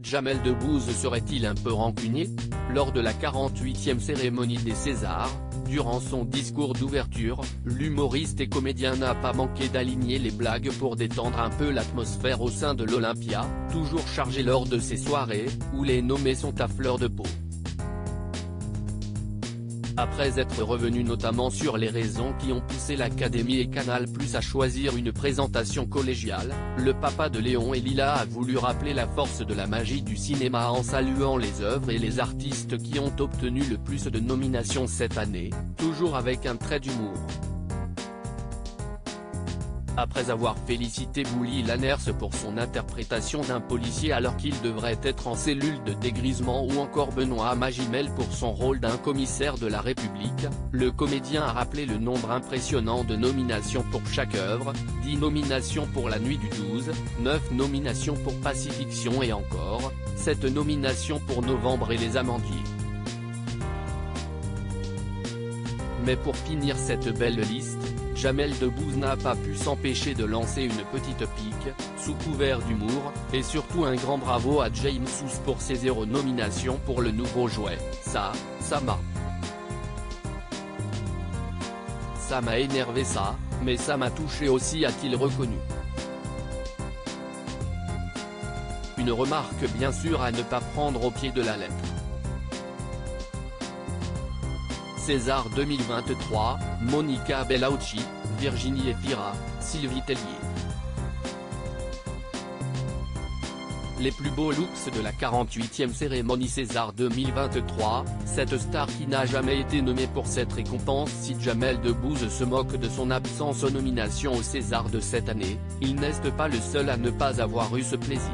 Jamel Debbouze serait-il un peu rancunier? Lors de la 48e cérémonie des Césars, durant son discours d'ouverture, l'humoriste et comédien n'a pas manqué d'aligner les blagues pour détendre un peu l'atmosphère au sein de l'Olympia, toujours chargé lors de ces soirées, où les nommés sont à fleur de peau. Après être revenu notamment sur les raisons qui ont poussé l'Académie et Canal+ à choisir une présentation collégiale, le papa de Léon et Lila a voulu rappeler la force de la magie du cinéma en saluant les œuvres et les artistes qui ont obtenu le plus de nominations cette année, toujours avec un trait d'humour. Après avoir félicité Bouli Lanners pour son interprétation d'un policier alors qu'il devrait être en cellule de dégrisement ou encore Benoît Magimel pour son rôle d'un commissaire de la République, le comédien a rappelé le nombre impressionnant de nominations pour chaque œuvre, 10 nominations pour La Nuit du 12, 9 nominations pour Pacifiction et encore, 7 nominations pour Novembre et Les Amandiers. Mais pour finir cette belle liste, Jamel Debbouze n'a pas pu s'empêcher de lancer une petite pique, sous couvert d'humour, et surtout un grand bravo à James Woods pour ses 0 nominations pour le nouveau jouet, ça m'a énervé ça, mais ça m'a touché aussi, a-t-il reconnu. Une remarque bien sûr à ne pas prendre au pied de la lettre. César 2023, Monica Bellucci, Virginie Efira, Sylvie Tellier. Les plus beaux looks de la 48e cérémonie César 2023, cette star qui n'a jamais été nommée pour cette récompense. Si Jamel Debbouze se moque de son absence aux nominations au César de cette année, il n'est pas le seul à ne pas avoir eu ce plaisir.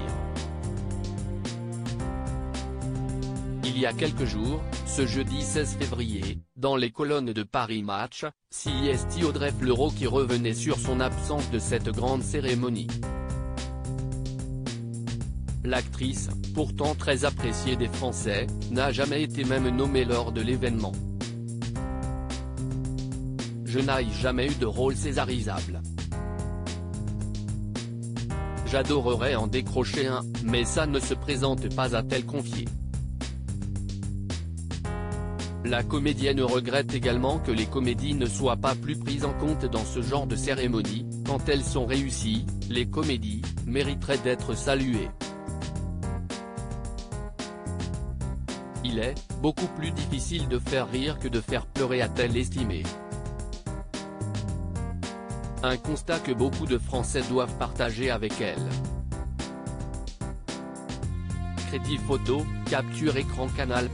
Il y a quelques jours, ce jeudi 16 février, dans les colonnes de Paris Match, c'est Audrey Fleurot qui revenait sur son absence de cette grande cérémonie. L'actrice, pourtant très appréciée des Français, n'a jamais été même nommée lors de l'événement. Je n'ai jamais eu de rôle césarisable. J'adorerais en décrocher un, mais ça ne se présente pas, a-t-elle confié. La comédienne regrette également que les comédies ne soient pas plus prises en compte dans ce genre de cérémonie. Quand elles sont réussies, les comédies mériteraient d'être saluées. Il est beaucoup plus difficile de faire rire que de faire pleurer, a-t-elle estimé. Un constat que beaucoup de Français doivent partager avec elle. Crédit photo, capture écran Canal+.